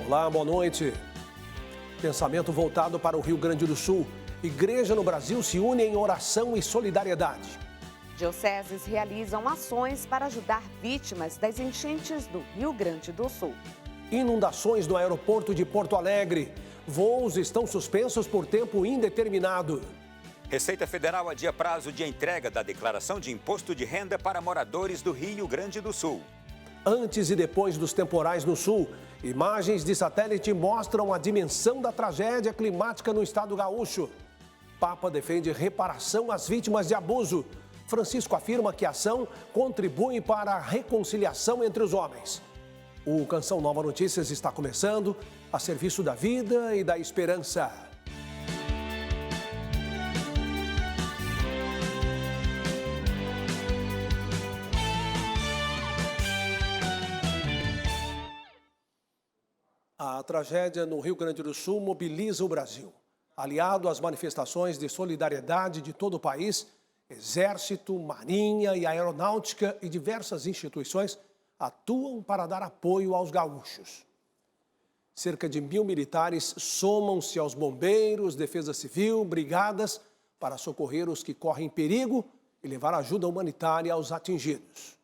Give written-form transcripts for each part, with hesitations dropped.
Olá, boa noite. Pensamento voltado para o Rio Grande do Sul. Igreja no Brasil se une em oração e solidariedade. Dioceses realizam ações para ajudar vítimas das enchentes do Rio Grande do Sul. Inundações no aeroporto de Porto Alegre. Voos estão suspensos por tempo indeterminado. Receita Federal adia prazo de entrega da declaração de imposto de renda para moradores do Rio Grande do Sul. Antes e depois dos temporais no sul, imagens de satélite mostram a dimensão da tragédia climática no estado gaúcho. Papa defende reparação às vítimas de abuso. Francisco afirma que a ação contribui para a reconciliação entre os homens. O Canção Nova Notícias está começando, a serviço da vida e da esperança. A tragédia no Rio Grande do Sul mobiliza o Brasil. Aliado às manifestações de solidariedade de todo o país, Exército, Marinha e Aeronáutica e diversas instituições atuam para dar apoio aos gaúchos. Cerca de 1.000 militares somam-se aos bombeiros, defesa civil, brigadas para socorrer os que correm perigo e levar ajuda humanitária aos atingidos.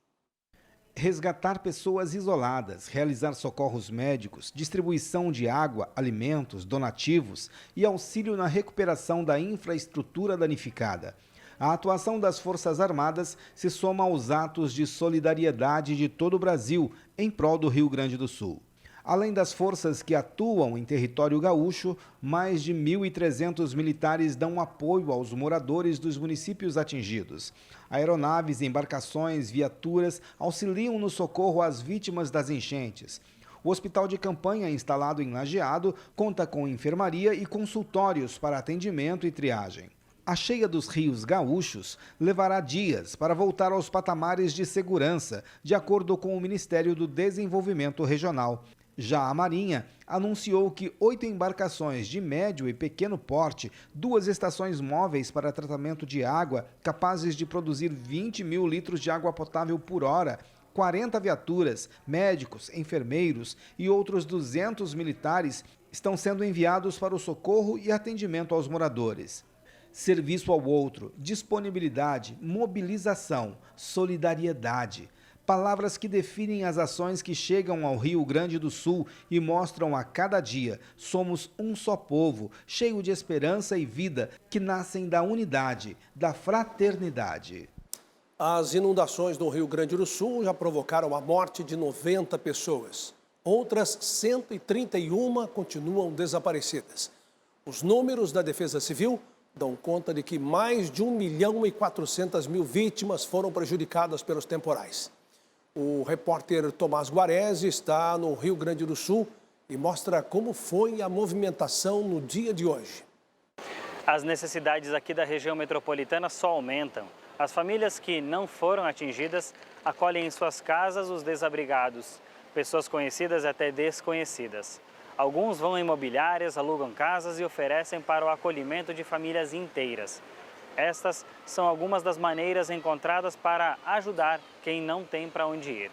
Resgatar pessoas isoladas, realizar socorros médicos, distribuição de água, alimentos, donativos e auxílio na recuperação da infraestrutura danificada. A atuação das Forças Armadas se soma aos atos de solidariedade de todo o Brasil em prol do Rio Grande do Sul. Além das forças que atuam em território gaúcho, mais de 1.300 militares dão apoio aos moradores dos municípios atingidos. Aeronaves, embarcações, viaturas auxiliam no socorro às vítimas das enchentes. O hospital de campanha instalado em Lajeado conta com enfermaria e consultórios para atendimento e triagem. A cheia dos rios gaúchos levará dias para voltar aos patamares de segurança, de acordo com o Ministério do Desenvolvimento Regional. Já a Marinha anunciou que 8 embarcações de médio e pequeno porte, 2 estações móveis para tratamento de água, capazes de produzir 20 mil litros de água potável por hora, 40 viaturas, médicos, enfermeiros e outros 200 militares estão sendo enviados para o socorro e atendimento aos moradores. Serviço ao outro, disponibilidade, mobilização, solidariedade. Palavras que definem as ações que chegam ao Rio Grande do Sul e mostram a cada dia: somos um só povo, cheio de esperança e vida, que nascem da unidade, da fraternidade. As inundações no Rio Grande do Sul já provocaram a morte de 90 pessoas. Outras 131 continuam desaparecidas. Os números da Defesa Civil dão conta de que mais de 1.400.000 vítimas foram prejudicadas pelos temporais. O repórter Tomás Guarese está no Rio Grande do Sul e mostra como foi a movimentação no dia de hoje. As necessidades aqui da região metropolitana só aumentam. As famílias que não foram atingidas acolhem em suas casas os desabrigados, pessoas conhecidas e até desconhecidas. Alguns vão em imobiliárias, alugam casas e oferecem para o acolhimento de famílias inteiras. Estas são algumas das maneiras encontradas para ajudar quem não tem para onde ir.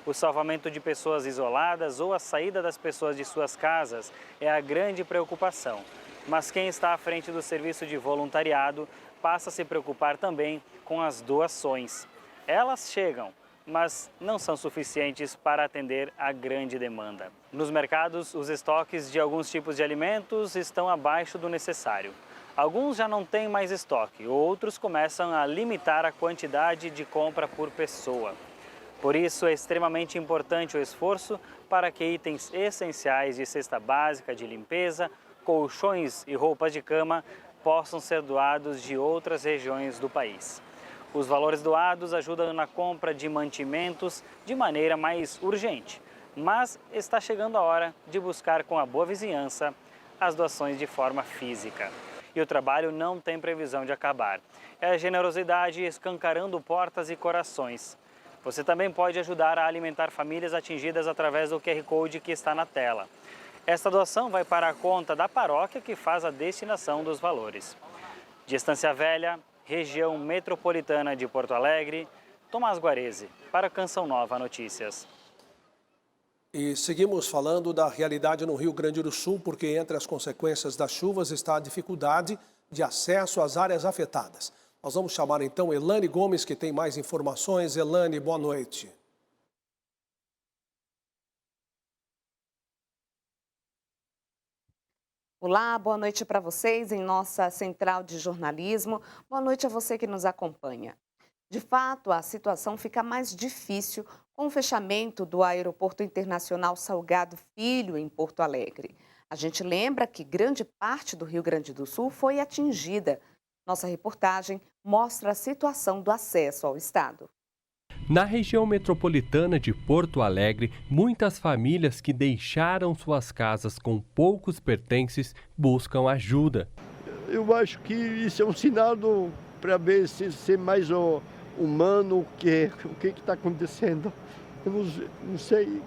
O salvamento de pessoas isoladas ou a saída das pessoas de suas casas é a grande preocupação. Mas quem está à frente do serviço de voluntariado passa a se preocupar também com as doações. Elas chegam, mas não são suficientes para atender a grande demanda. Nos mercados, os estoques de alguns tipos de alimentos estão abaixo do necessário. Alguns já não têm mais estoque, outros começam a limitar a quantidade de compra por pessoa. Por isso, é extremamente importante o esforço para que itens essenciais de cesta básica de limpeza, colchões e roupas de cama possam ser doados de outras regiões do país. Os valores doados ajudam na compra de mantimentos de maneira mais urgente, mas está chegando a hora de buscar com a boa vizinhança as doações de forma física. E o trabalho não tem previsão de acabar. É a generosidade escancarando portas e corações. Você também pode ajudar a alimentar famílias atingidas através do QR Code que está na tela. Esta doação vai para a conta da paróquia que faz a destinação dos valores. De Estância Velha, região metropolitana de Porto Alegre, Tomás Guarese, para Canção Nova Notícias. E seguimos falando da realidade no Rio Grande do Sul, porque entre as consequências das chuvas está a dificuldade de acesso às áreas afetadas. Nós vamos chamar então Elane Gomes, que tem mais informações. Elane, boa noite. Olá, boa noite para vocês em nossa central de jornalismo. Boa noite a você que nos acompanha. De fato, a situação fica mais difícil com o fechamento do Aeroporto Internacional Salgado Filho, em Porto Alegre. A gente lembra que grande parte do Rio Grande do Sul foi atingida. Nossa reportagem mostra a situação do acesso ao estado. Na região metropolitana de Porto Alegre, muitas famílias que deixaram suas casas com poucos pertences buscam ajuda. Eu acho que isso é um sinal para ver se ser mais humano, o que está acontecendo. Eu não sei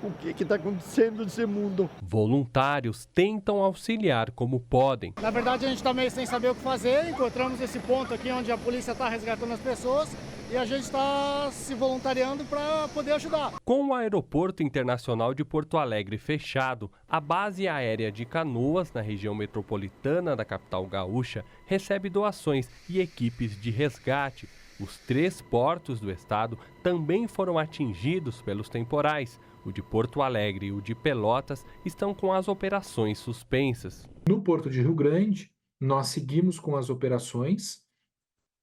o que está acontecendo nesse mundo. Voluntários tentam auxiliar como podem. Na verdade, a gente está meio sem saber o que fazer. Encontramos esse ponto aqui onde a polícia está resgatando as pessoas e a gente está se voluntariando para poder ajudar. Com o Aeroporto Internacional de Porto Alegre fechado, a base aérea de Canoas, na região metropolitana da capital gaúcha, recebe doações e equipes de resgate. Os 3 portos do estado também foram atingidos pelos temporais. O de Porto Alegre e o de Pelotas estão com as operações suspensas. No Porto de Rio Grande, nós seguimos com as operações.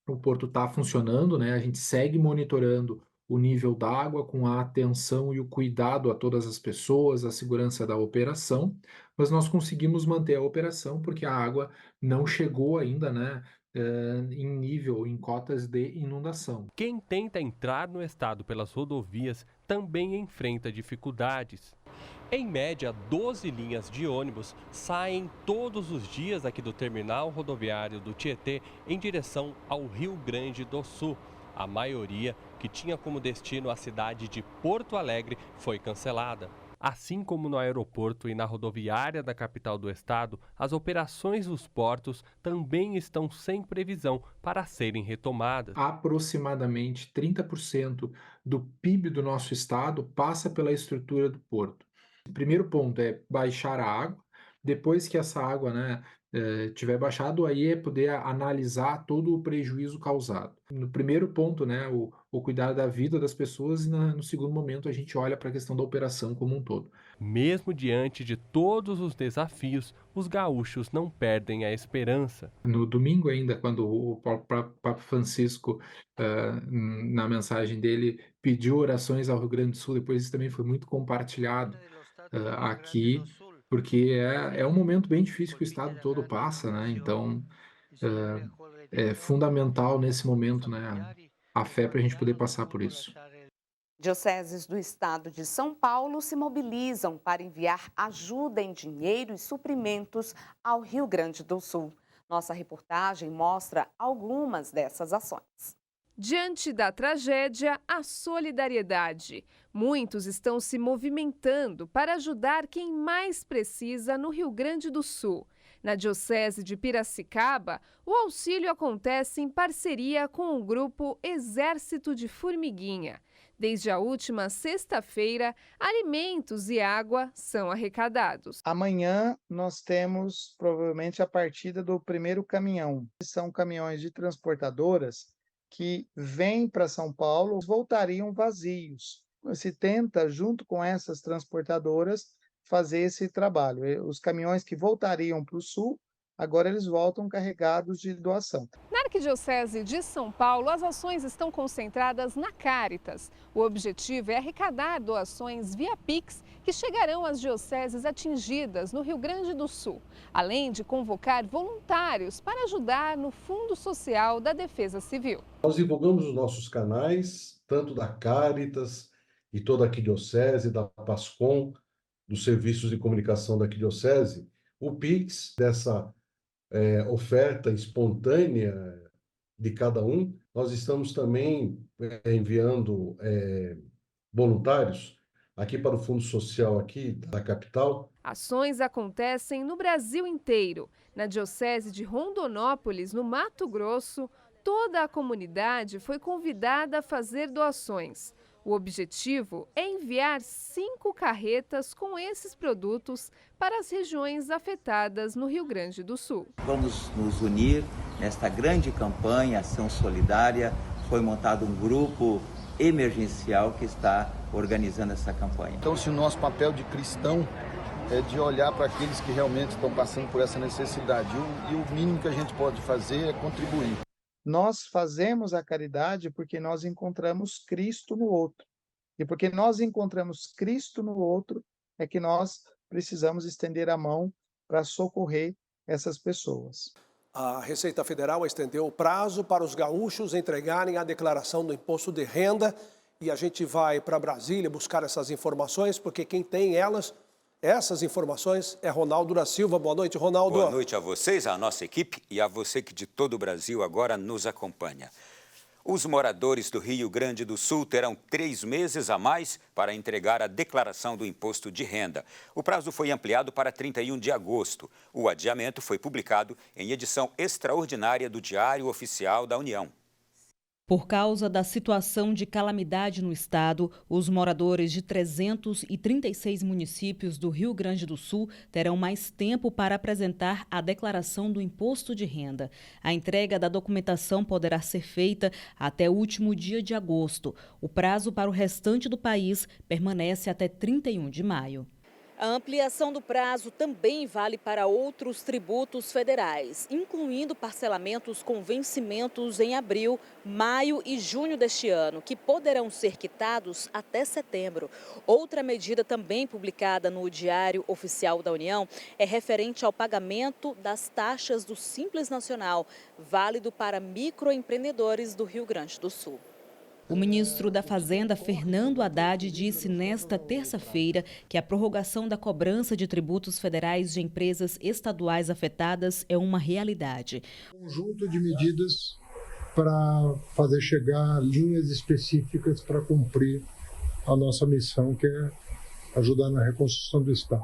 O porto está funcionando, né? A gente segue monitorando o nível d'água com a atenção e o cuidado a todas as pessoas, a segurança da operação, mas nós conseguimos manter a operação porque a água não chegou ainda, né? Em cotas de inundação. Quem tenta entrar no estado pelas rodovias também enfrenta dificuldades. Em média, 12 linhas de ônibus saem todos os dias aqui do terminal rodoviário do Tietê em direção ao Rio Grande do Sul. A maioria, que tinha como destino a cidade de Porto Alegre, foi cancelada. Assim como no aeroporto e na rodoviária da capital do estado, as operações dos portos também estão sem previsão para serem retomadas. Aproximadamente 30% do PIB do nosso estado passa pela estrutura do porto. O primeiro ponto é baixar a água. Depois que essa água, tiver baixado, aí é poder analisar todo o prejuízo causado. No primeiro ponto, o cuidar da vida das pessoas e no segundo momento a gente olha para a questão da operação como um todo. Mesmo diante de todos os desafios, os gaúchos não perdem a esperança. No domingo ainda, quando o Papa Francisco, na mensagem dele, pediu orações ao Rio Grande do Sul, depois isso também foi muito compartilhado aqui, porque é um momento bem difícil que o estado todo passa, né? Então, é fundamental nesse momento, né, a fé para a gente poder passar por isso. Dioceses do estado de São Paulo se mobilizam para enviar ajuda em dinheiro e suprimentos ao Rio Grande do Sul. Nossa reportagem mostra algumas dessas ações. Diante da tragédia, a solidariedade. Muitos estão se movimentando para ajudar quem mais precisa no Rio Grande do Sul. Na Diocese de Piracicaba, o auxílio acontece em parceria com o grupo Exército de Formiguinha. Desde a última sexta-feira, alimentos e água são arrecadados. Amanhã nós temos provavelmente a partida do primeiro caminhão. São caminhões de transportadoras que vêm para São Paulo, voltariam vazios. Se tenta, junto com essas transportadoras, fazer esse trabalho. Os caminhões que voltariam para o sul, agora eles voltam carregados de doação. Na Arquidiocese de São Paulo, as ações estão concentradas na Caritas. O objetivo é arrecadar doações via Pix que chegarão às dioceses atingidas no Rio Grande do Sul, além de convocar voluntários para ajudar no Fundo Social da Defesa Civil. Nós divulgamos os nossos canais, tanto da Caritas e toda a Arquidiocese, da PASCOM, dos serviços de comunicação da Arquidiocese, o Pix dessa oferta espontânea de cada um. Nós estamos também enviando voluntários aqui para o Fundo Social aqui da capital. Ações acontecem no Brasil inteiro. Na Diocese de Rondonópolis, no Mato Grosso, toda a comunidade foi convidada a fazer doações. O objetivo é enviar 5 carretas com esses produtos para as regiões afetadas no Rio Grande do Sul. Vamos nos unir nesta grande campanha Ação Solidária. Foi montado um grupo emergencial que está organizando essa campanha. Então, se o nosso papel de cristão é de olhar para aqueles que realmente estão passando por essa necessidade, e o mínimo que a gente pode fazer é contribuir. Nós fazemos a caridade porque nós encontramos Cristo no outro. E porque nós encontramos Cristo no outro, é que nós precisamos estender a mão para socorrer essas pessoas. A Receita Federal estendeu o prazo para os gaúchos entregarem a declaração do imposto de renda. E a gente vai para Brasília buscar essas informações, porque quem tem essas informações é Ronaldo da Silva. Boa noite, Ronaldo. Boa noite a vocês, a nossa equipe e a você que de todo o Brasil agora nos acompanha. Os moradores do Rio Grande do Sul terão 3 meses a mais para entregar a declaração do imposto de renda. O prazo foi ampliado para 31 de agosto. O adiamento foi publicado em edição extraordinária do Diário Oficial da União. Por causa da situação de calamidade no estado, os moradores de 336 municípios do Rio Grande do Sul terão mais tempo para apresentar a declaração do imposto de renda. A entrega da documentação poderá ser feita até o último dia de agosto. O prazo para o restante do país permanece até 31 de maio. A ampliação do prazo também vale para outros tributos federais, incluindo parcelamentos com vencimentos em abril, maio e junho deste ano, que poderão ser quitados até setembro. Outra medida também publicada no Diário Oficial da União é referente ao pagamento das taxas do Simples Nacional, válido para microempreendedores do Rio Grande do Sul. O ministro da Fazenda, Fernando Haddad, disse nesta terça-feira que a prorrogação da cobrança de tributos federais de empresas estaduais afetadas é uma realidade. Um conjunto de medidas para fazer chegar linhas específicas para cumprir a nossa missão, que é ajudar na reconstrução do Estado.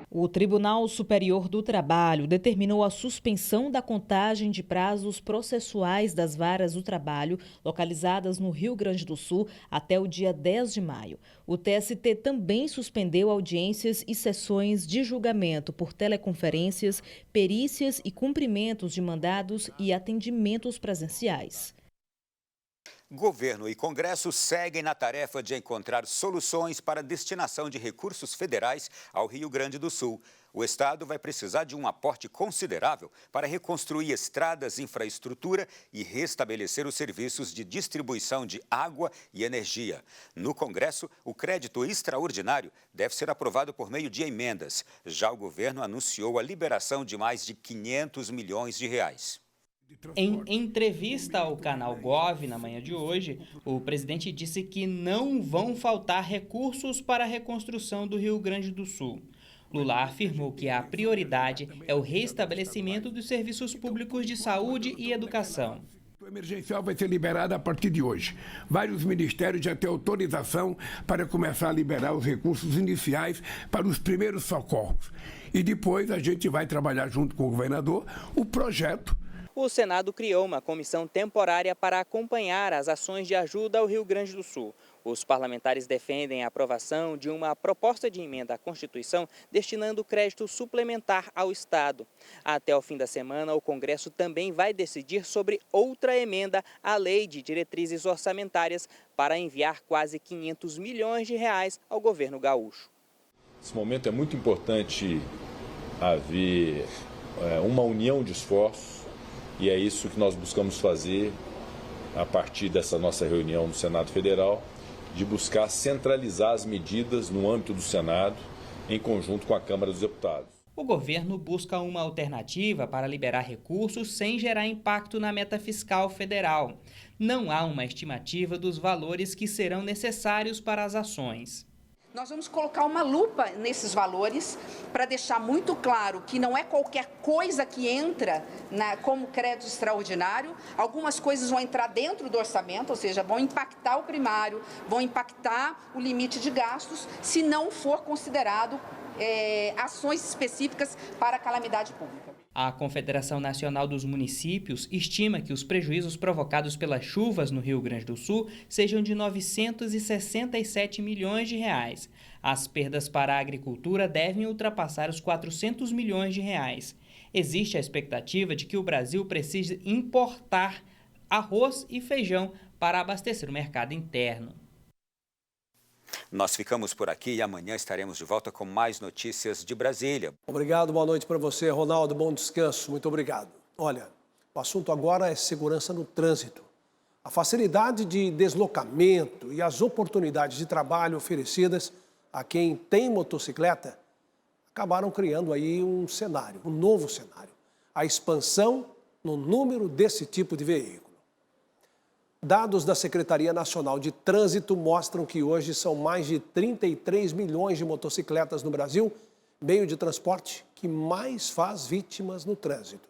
O Tribunal Superior do Trabalho determinou a suspensão da contagem de prazos processuais das varas do trabalho localizadas no Rio Grande do Sul até o dia 10 de maio. O TST também suspendeu audiências e sessões de julgamento por teleconferências, perícias e cumprimentos de mandados e atendimentos presenciais. Governo e Congresso seguem na tarefa de encontrar soluções para a destinação de recursos federais ao Rio Grande do Sul. O Estado vai precisar de um aporte considerável para reconstruir estradas, infraestrutura e restabelecer os serviços de distribuição de água e energia. No Congresso, o crédito extraordinário deve ser aprovado por meio de emendas. Já o governo anunciou a liberação de mais de 500 milhões de reais. Em entrevista ao canal Gov na manhã de hoje, o presidente disse que não vão faltar recursos para a reconstrução do Rio Grande do Sul. Lula afirmou que a prioridade é o restabelecimento dos serviços públicos de saúde e educação. O emergencial vai ser liberado a partir de hoje. Vários ministérios já têm autorização para começar a liberar os recursos iniciais para os primeiros socorros. E depois a gente vai trabalhar junto com o governador o projeto. O Senado criou uma comissão temporária para acompanhar as ações de ajuda ao Rio Grande do Sul. Os parlamentares defendem a aprovação de uma proposta de emenda à Constituição destinando crédito suplementar ao Estado. Até o fim da semana, o Congresso também vai decidir sobre outra emenda à Lei de Diretrizes Orçamentárias para enviar quase 500 milhões de reais ao governo gaúcho. Nesse momento é muito importante haver uma união de esforços. E é isso que nós buscamos fazer a partir dessa nossa reunião no Senado Federal, de buscar centralizar as medidas no âmbito do Senado, em conjunto com a Câmara dos Deputados. O governo busca uma alternativa para liberar recursos sem gerar impacto na meta fiscal federal. Não há uma estimativa dos valores que serão necessários para as ações. Nós vamos colocar uma lupa nesses valores para deixar muito claro que não é qualquer coisa que entra como crédito extraordinário. Algumas coisas vão entrar dentro do orçamento, ou seja, vão impactar o primário, vão impactar o limite de gastos, se não for considerado ações específicas para a calamidade pública. A Confederação Nacional dos Municípios estima que os prejuízos provocados pelas chuvas no Rio Grande do Sul sejam de 967 milhões de reais. As perdas para a agricultura devem ultrapassar os 400 milhões de reais. Existe a expectativa de que o Brasil precise importar arroz e feijão para abastecer o mercado interno. Nós ficamos por aqui e amanhã estaremos de volta com mais notícias de Brasília. Obrigado, boa noite para você, Ronaldo, bom descanso, muito obrigado. Olha, o assunto agora é segurança no trânsito. A facilidade de deslocamento e as oportunidades de trabalho oferecidas a quem tem motocicleta acabaram criando aí um cenário, um novo cenário. A expansão no número desse tipo de veículo. Dados da Secretaria Nacional de Trânsito mostram que hoje são mais de 33 milhões de motocicletas no Brasil, meio de transporte que mais faz vítimas no trânsito.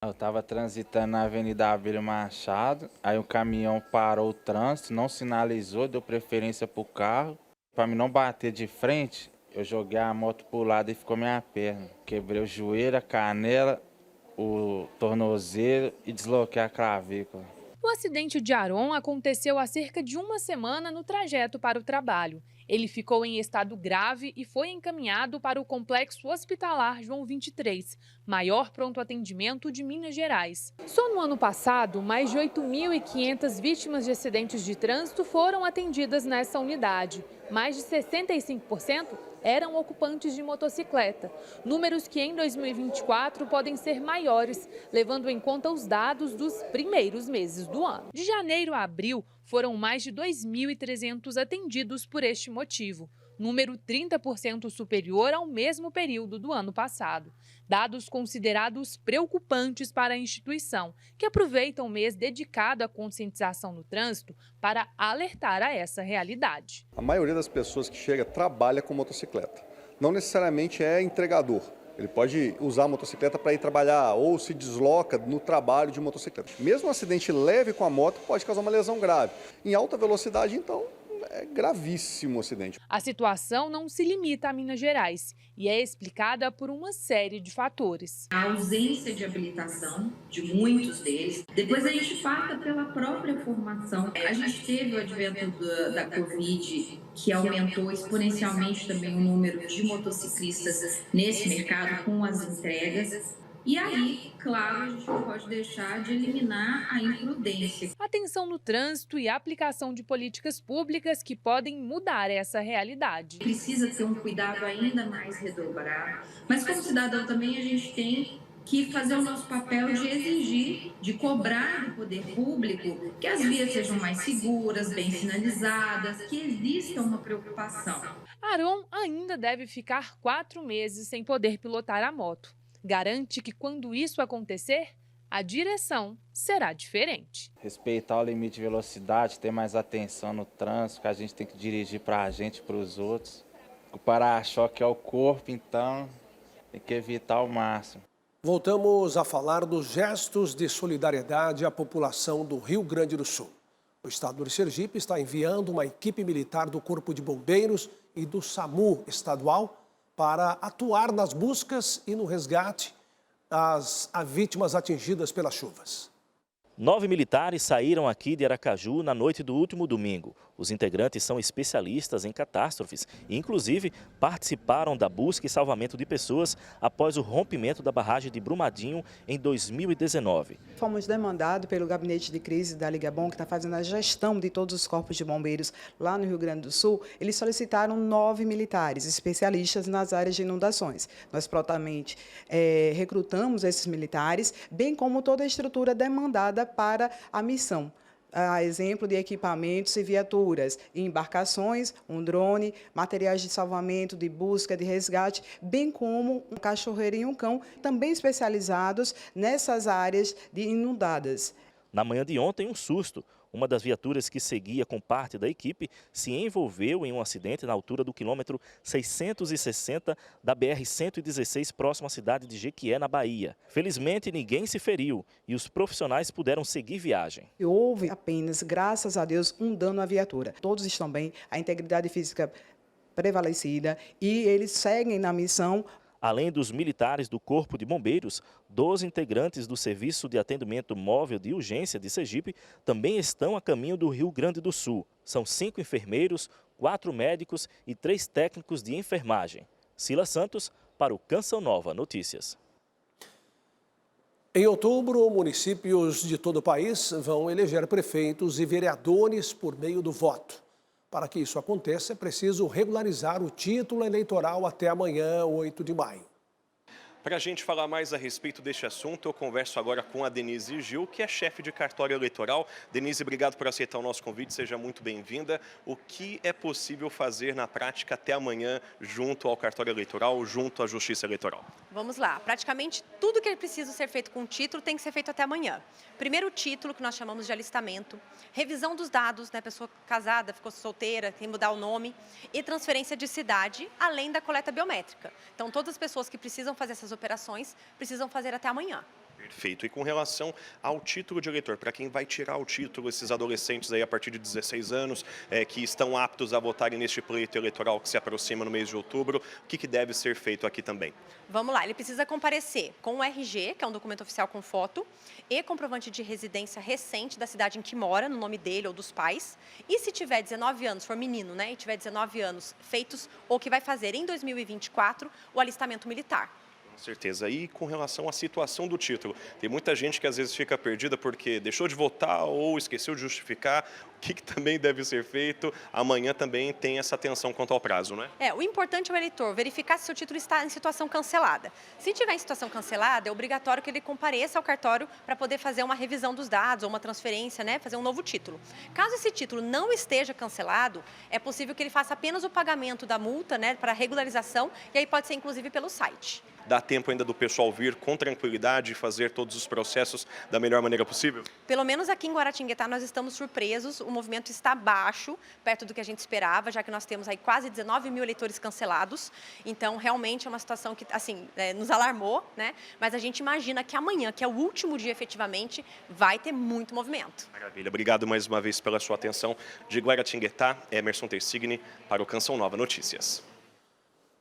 Eu estava transitando na Avenida Abílio Machado, aí o caminhão parou o trânsito, não sinalizou, deu preferência para o carro. Para mim não bater de frente, eu joguei a moto para o lado e ficou minha perna. Quebrei o joelho, a canela, o tornozelo e desloquei a clavícula. O acidente de Aron aconteceu há cerca de uma semana no trajeto para o trabalho. Ele ficou em estado grave e foi encaminhado para o Complexo Hospitalar João 23, maior pronto atendimento de Minas Gerais. Só no ano passado, mais de 8.500 vítimas de acidentes de trânsito foram atendidas nessa unidade. Mais de 65% eram ocupantes de motocicleta, números que em 2024 podem ser maiores, levando em conta os dados dos primeiros meses do ano. De janeiro a abril, foram mais de 2.300 atendidos por este motivo, número 30% superior ao mesmo período do ano passado. Dados considerados preocupantes para a instituição, que aproveita o mês dedicado à conscientização no trânsito para alertar a essa realidade. A maioria das pessoas que chega trabalha com motocicleta. Não necessariamente é entregador. Ele pode usar a motocicleta para ir trabalhar ou se desloca no trabalho de motocicleta. Mesmo um acidente leve com a moto pode causar uma lesão grave. Em alta velocidade, então, é gravíssimo o acidente. A situação não se limita a Minas Gerais e é explicada por uma série de fatores. A ausência de habilitação de muitos deles. Depois a gente passa pela própria formação. A gente teve o advento da Covid, que aumentou exponencialmente também o número de motociclistas nesse mercado com as entregas. E aí, claro, a gente não pode deixar de eliminar a imprudência. Atenção no trânsito e aplicação de políticas públicas que podem mudar essa realidade. Precisa ter um cuidado ainda mais redobrado, mas como cidadão também a gente tem que fazer o nosso papel de exigir, de cobrar do poder público que as vias sejam mais seguras, bem sinalizadas, que exista uma preocupação. Aron ainda deve ficar 4 meses sem poder pilotar a moto. Garante que quando isso acontecer, a direção será diferente. Respeitar o limite de velocidade, ter mais atenção no trânsito, que a gente tem que dirigir para a gente e para os outros. O para-choque é o corpo, então tem que evitar ao máximo. Voltamos a falar dos gestos de solidariedade à população do Rio Grande do Sul. O estado de Sergipe está enviando uma equipe militar do Corpo de Bombeiros e do SAMU estadual para atuar nas buscas e no resgate a vítimas atingidas pelas chuvas. 9 militares saíram aqui de Aracaju na noite do último domingo. Os integrantes são especialistas em catástrofes e, inclusive, participaram da busca e salvamento de pessoas após o rompimento da barragem de Brumadinho em 2019. Fomos demandados pelo gabinete de crise da Liga Bom, que está fazendo a gestão de todos os corpos de bombeiros lá no Rio Grande do Sul. Eles solicitaram 9 militares especialistas nas áreas de inundações. Nós prontamente recrutamos esses militares, bem como toda a estrutura demandada para a missão. A exemplo de equipamentos e viaturas, embarcações, um drone, materiais de salvamento, de busca, de resgate, bem como um cachorreiro e um cão, também especializados nessas áreas de inundadas. Na manhã de ontem, um susto. Uma das viaturas que seguia com parte da equipe se envolveu em um acidente na altura do quilômetro 660 da BR-116, próximo à cidade de Jequié, na Bahia. Felizmente, ninguém se feriu e os profissionais puderam seguir viagem. Houve apenas, graças a Deus, um dano à viatura. Todos estão bem, a integridade física prevalecida e eles seguem na missão. Além dos militares do Corpo de Bombeiros, 12 integrantes do Serviço de Atendimento Móvel de Urgência de Sergipe também estão a caminho do Rio Grande do Sul. São 5 enfermeiros, 4 médicos e 3 técnicos de enfermagem. Sila Santos, para o Canção Nova Notícias. Em outubro, municípios de todo o país vão eleger prefeitos e vereadores por meio do voto. Para que isso aconteça, é preciso regularizar o título eleitoral até amanhã, 8 de maio. Para a gente falar mais a respeito deste assunto, eu converso agora com a Denise Gil, que é chefe de cartório eleitoral. Denise, obrigado por aceitar o nosso convite, seja muito bem-vinda. O que é possível fazer na prática até amanhã junto ao cartório eleitoral, junto à Justiça Eleitoral? Vamos lá, praticamente tudo que é preciso ser feito com o título tem que ser feito até amanhã. Primeiro o título, que nós chamamos de alistamento, revisão dos dados, né, pessoa casada, ficou solteira, tem que mudar o nome, e transferência de cidade, além da coleta biométrica. Então, todas as pessoas que precisam fazer essas operações precisam fazer até amanhã. Perfeito. E com relação ao título de eleitor, para quem vai tirar o título, esses adolescentes aí a partir de 16 anos, que estão aptos a votarem neste pleito eleitoral que se aproxima no mês de outubro, o que deve ser feito aqui também? Vamos lá, ele precisa comparecer com o RG, que é um documento oficial com foto, e comprovante de residência recente da cidade em que mora, no nome dele ou dos pais. E se tiver 19 anos, for menino, né, e tiver 19 anos feitos, ou que vai fazer em 2024, o alistamento militar. Com certeza. E com relação à situação do título, tem muita gente que às vezes fica perdida porque deixou de votar ou esqueceu de justificar. O que também deve ser feito? Amanhã também tem essa atenção quanto ao prazo, né? O importante é o eleitor verificar se seu título está em situação cancelada. Se tiver em situação cancelada, é obrigatório que ele compareça ao cartório para poder fazer uma revisão dos dados ou uma transferência, né, fazer um novo título. Caso esse título não esteja cancelado, é possível que ele faça apenas o pagamento da multa, né, para regularização, e aí pode ser inclusive pelo site. Dá tempo ainda do pessoal vir com tranquilidade e fazer todos os processos da melhor maneira possível? Pelo menos aqui em Guaratinguetá nós estamos surpresos, o movimento está baixo, perto do que a gente esperava, já que nós temos aí quase 19 mil eleitores cancelados. Então, realmente é uma situação que, assim, nos alarmou, né? Mas a gente imagina que amanhã, que é o último dia efetivamente, vai ter muito movimento. Maravilha. Obrigado mais uma vez pela sua atenção. De Guaratinguetá, Emerson Tersigni, para o Canção Nova Notícias.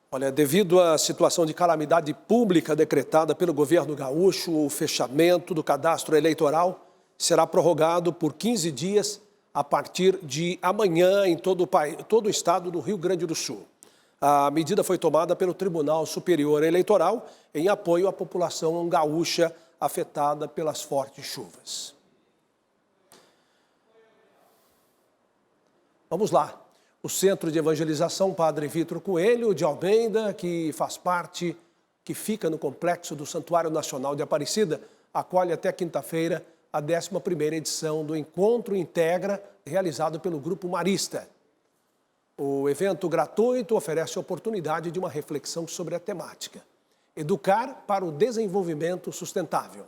Olha, devido à situação de calamidade pública decretada pelo governo gaúcho, o fechamento do cadastro eleitoral será prorrogado por 15 dias a partir de amanhã em todo o estado do Rio Grande do Sul. A medida foi tomada pelo Tribunal Superior Eleitoral em apoio à população gaúcha afetada pelas fortes chuvas. Vamos lá. O Centro de Evangelização Padre Vítor Coelho de Almeida, que faz parte, que fica no complexo do Santuário Nacional de Aparecida, acolhe até quinta-feira a 11ª edição do Encontro Integra, realizado pelo Grupo Marista. O evento gratuito oferece a oportunidade de uma reflexão sobre a temática: educar para o desenvolvimento sustentável.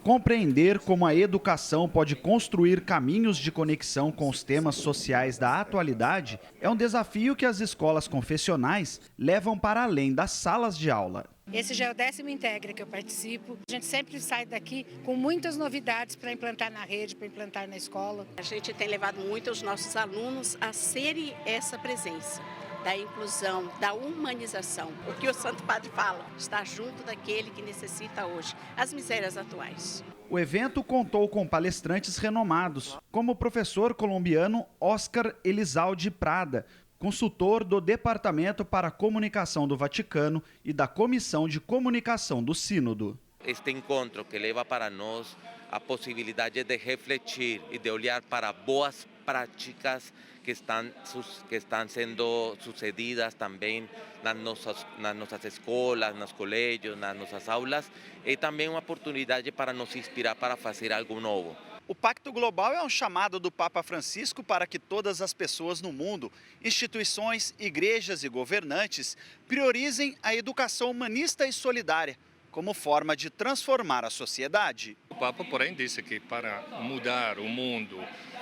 Compreender como a educação pode construir caminhos de conexão com os temas sociais da atualidade é um desafio que as escolas confessionais levam para além das salas de aula. Esse já é o 10º Integra que eu participo. A gente sempre sai daqui com muitas novidades para implantar na rede, para implantar na escola. A gente tem levado muito os nossos alunos a serem essa presença da inclusão, da humanização. O que o Santo Padre fala, estar junto daquele que necessita hoje, as misérias atuais. O evento contou com palestrantes renomados, como o professor colombiano Oscar Elizalde Prada, consultor do Departamento para a Comunicação do Vaticano e da Comissão de Comunicação do Sínodo. Este encontro que leva para nós a possibilidade de refletir e de olhar para boas práticas que estão sendo sucedidas também nas nossas escolas, nos colégios, nas nossas aulas, e também uma oportunidade para nos inspirar para fazer algo novo. O Pacto Global é um chamado do Papa Francisco para que todas as pessoas no mundo, instituições, igrejas e governantes, priorizem a educação humanista e solidária como forma de transformar a sociedade. O Papa, porém, disse que para mudar o mundo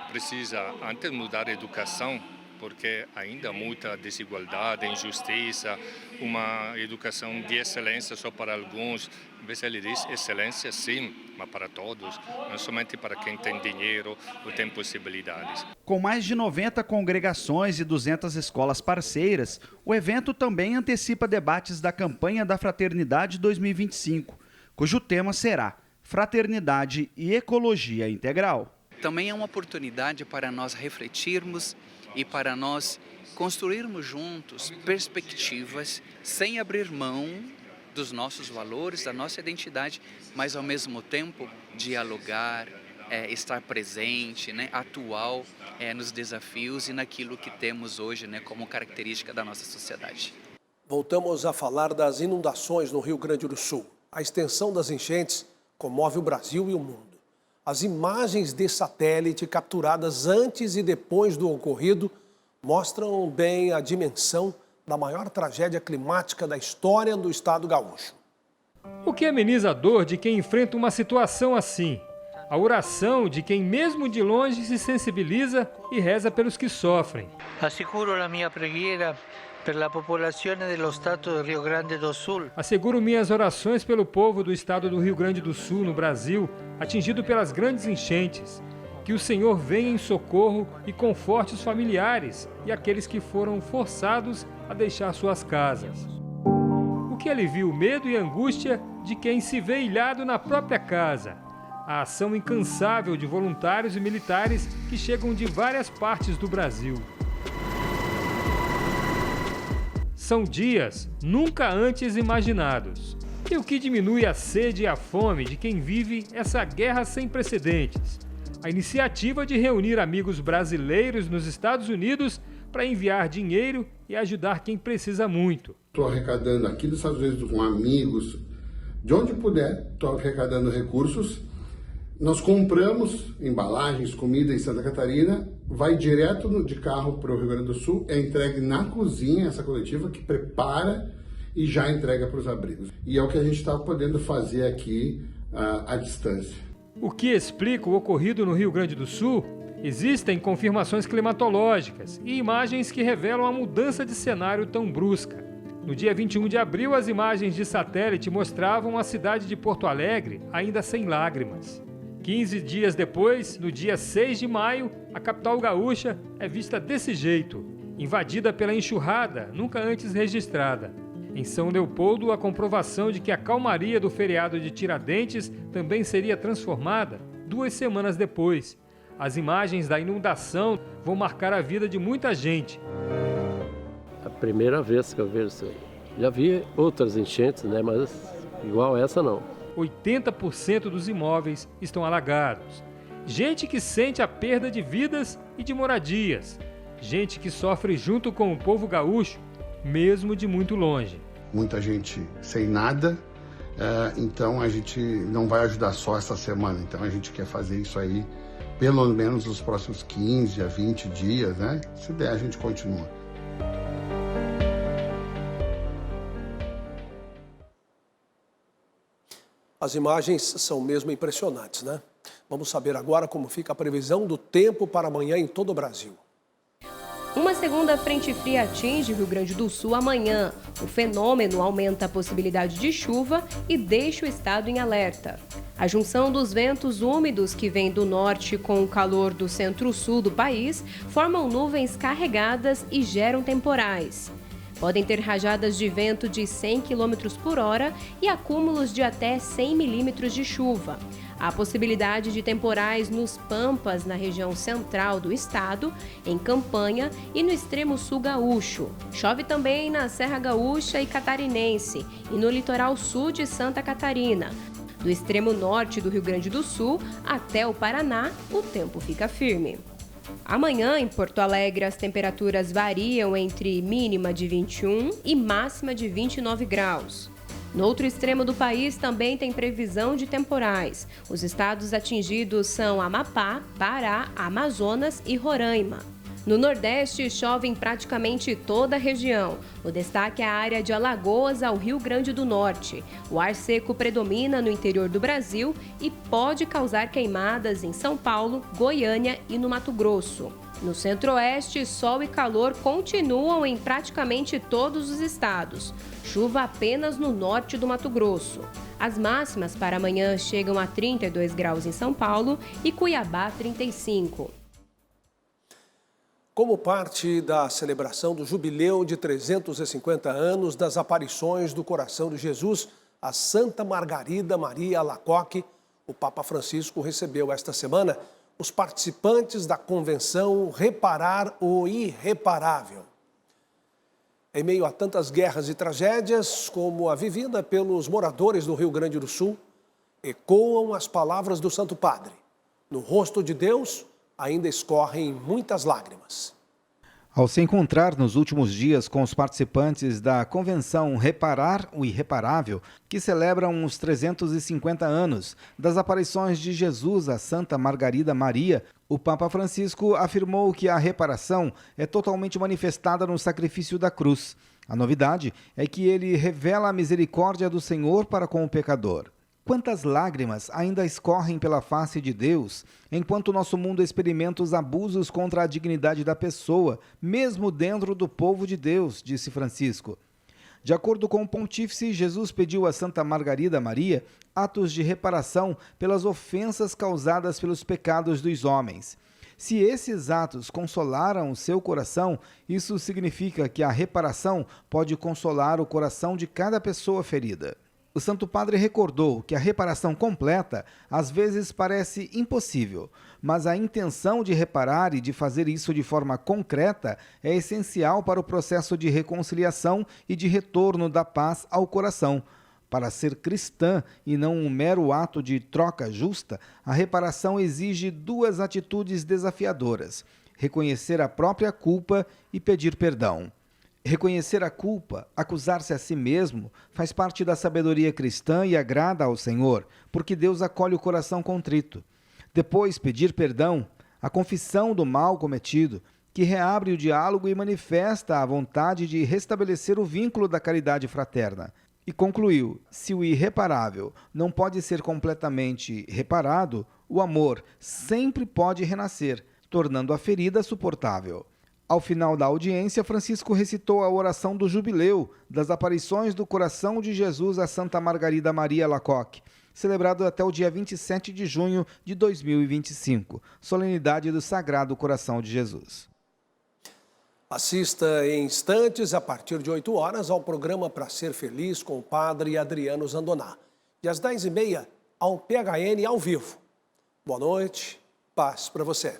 precisa, antes de mudar a educação, porque ainda há muita desigualdade, injustiça, uma educação de excelência só para alguns. Em vez de ele diz excelência sim, mas para todos, não somente para quem tem dinheiro ou tem possibilidades. Com mais de 90 congregações e 200 escolas parceiras, o evento também antecipa debates da campanha da Fraternidade 2025, cujo tema será Fraternidade e Ecologia Integral. Também é uma oportunidade para nós refletirmos e para nós construirmos juntos perspectivas sem abrir mão dos nossos valores, da nossa identidade, mas ao mesmo tempo dialogar, estar presente, atual nos desafios e naquilo que temos hoje como característica da nossa sociedade. Voltamos a falar das inundações no Rio Grande do Sul. A extensão das enchentes comove o Brasil e o mundo. As imagens de satélite capturadas antes e depois do ocorrido mostram bem a dimensão da maior tragédia climática da história do estado gaúcho. O que ameniza a dor de quem enfrenta uma situação assim? A oração de quem, mesmo de longe, se sensibiliza e reza pelos que sofrem. Asseguro a minha preghiera pela popolação do estado do Rio Grande do Sul. Asseguro minhas orações pelo povo do estado do Rio Grande do Sul, no Brasil, atingido pelas grandes enchentes. Que o Senhor venha em socorro e conforte os familiares e aqueles que foram forçados a deixar suas casas. O que alivia o medo e angústia de quem se vê ilhado na própria casa. A ação incansável de voluntários e militares que chegam de várias partes do Brasil. São dias nunca antes imaginados. E o que diminui a sede e a fome de quem vive essa guerra sem precedentes? A iniciativa de reunir amigos brasileiros nos Estados Unidos para enviar dinheiro e ajudar quem precisa muito. Estou arrecadando aqui dos Estados Unidos com amigos, de onde puder, estou arrecadando recursos. Nós compramos embalagens, comida em Santa Catarina, vai direto de carro para o Rio Grande do Sul, é entregue na cozinha essa coletiva que prepara e já entrega para os abrigos. E é o que a gente está podendo fazer aqui à distância. O que explica o ocorrido no Rio Grande do Sul? Existem confirmações climatológicas e imagens que revelam a mudança de cenário tão brusca. No dia 21 de abril, as imagens de satélite mostravam a cidade de Porto Alegre ainda sem lágrimas. 15 dias depois, no dia 6 de maio, a capital gaúcha é vista desse jeito, invadida pela enxurrada nunca antes registrada. Em São Leopoldo, a comprovação de que a calmaria do feriado de Tiradentes também seria transformada 2 semanas depois. As imagens da inundação vão marcar a vida de muita gente. A primeira vez que eu vejo isso aí. Já vi outras enchentes, mas igual essa não. 80% dos imóveis estão alagados. Gente que sente a perda de vidas e de moradias. Gente que sofre junto com o povo gaúcho, mesmo de muito longe. Muita gente sem nada, então a gente não vai ajudar só essa semana. Então a gente quer fazer isso aí pelo menos nos próximos 15 a 20 dias, né? Se der, a gente continua. As imagens são mesmo impressionantes, né? Vamos saber agora como fica a previsão do tempo para amanhã em todo o Brasil. Uma segunda frente fria atinge o Rio Grande do Sul amanhã. O fenômeno aumenta a possibilidade de chuva e deixa o estado em alerta. A junção dos ventos úmidos que vêm do norte com o calor do centro-sul do país formam nuvens carregadas e geram temporais. Podem ter rajadas de vento de 100 km por hora e acúmulos de até 100 milímetros de chuva. Há possibilidade de temporais nos Pampas, na região central do estado, em Campanha e no extremo sul gaúcho. Chove também na Serra Gaúcha e Catarinense e no litoral sul de Santa Catarina. Do extremo norte do Rio Grande do Sul até o Paraná, o tempo fica firme. Amanhã, em Porto Alegre, as temperaturas variam entre mínima de 21 e máxima de 29 graus. No outro extremo do país também tem previsão de temporais. Os estados atingidos são Amapá, Pará, Amazonas e Roraima. No Nordeste, chove em praticamente toda a região. O destaque é a área de Alagoas ao Rio Grande do Norte. O ar seco predomina no interior do Brasil e pode causar queimadas em São Paulo, Goiânia e no Mato Grosso. No centro-oeste, sol e calor continuam em praticamente todos os estados. Chuva apenas no norte do Mato Grosso. As máximas para amanhã chegam a 32 graus em São Paulo e Cuiabá 35. Como parte da celebração do jubileu de 350 anos das aparições do Coração de Jesus, a Santa Margarida Maria Alacoque, o Papa Francisco recebeu esta semana os participantes da convenção Reparar o Irreparável. Em meio a tantas guerras e tragédias, como a vivida pelos moradores do Rio Grande do Sul, ecoam as palavras do Santo Padre. No rosto de Deus ainda escorrem muitas lágrimas. Ao se encontrar nos últimos dias com os participantes da convenção Reparar o Irreparável, que celebram os 350 anos das aparições de Jesus a Santa Margarida Maria, o Papa Francisco afirmou que a reparação é totalmente manifestada no sacrifício da cruz. A novidade é que ele revela a misericórdia do Senhor para com o pecador. Quantas lágrimas ainda escorrem pela face de Deus, enquanto nosso mundo experimenta os abusos contra a dignidade da pessoa, mesmo dentro do povo de Deus, disse Francisco. De acordo com o pontífice, Jesus pediu a Santa Margarida Maria atos de reparação pelas ofensas causadas pelos pecados dos homens. Se esses atos consolaram o seu coração, isso significa que a reparação pode consolar o coração de cada pessoa ferida. O Santo Padre recordou que a reparação completa às vezes parece impossível, mas a intenção de reparar e de fazer isso de forma concreta é essencial para o processo de reconciliação e de retorno da paz ao coração. Para ser cristã e não um mero ato de troca justa, a reparação exige duas atitudes desafiadoras: reconhecer a própria culpa e pedir perdão. Reconhecer a culpa, acusar-se a si mesmo, faz parte da sabedoria cristã e agrada ao Senhor, porque Deus acolhe o coração contrito. Depois, pedir perdão, a confissão do mal cometido, que reabre o diálogo e manifesta a vontade de restabelecer o vínculo da caridade fraterna. E concluiu: se o irreparável não pode ser completamente reparado, o amor sempre pode renascer, tornando a ferida suportável. Ao final da audiência, Francisco recitou a oração do jubileu das aparições do Coração de Jesus a Santa Margarida Maria Alacoque, celebrado até o dia 27 de junho de 2025, solenidade do Sagrado Coração de Jesus. Assista em instantes, a partir de 8 horas, ao programa Pra Ser Feliz com o Padre Adriano Zandoná. E às 10h30, ao PHN ao vivo. Boa noite, paz para você.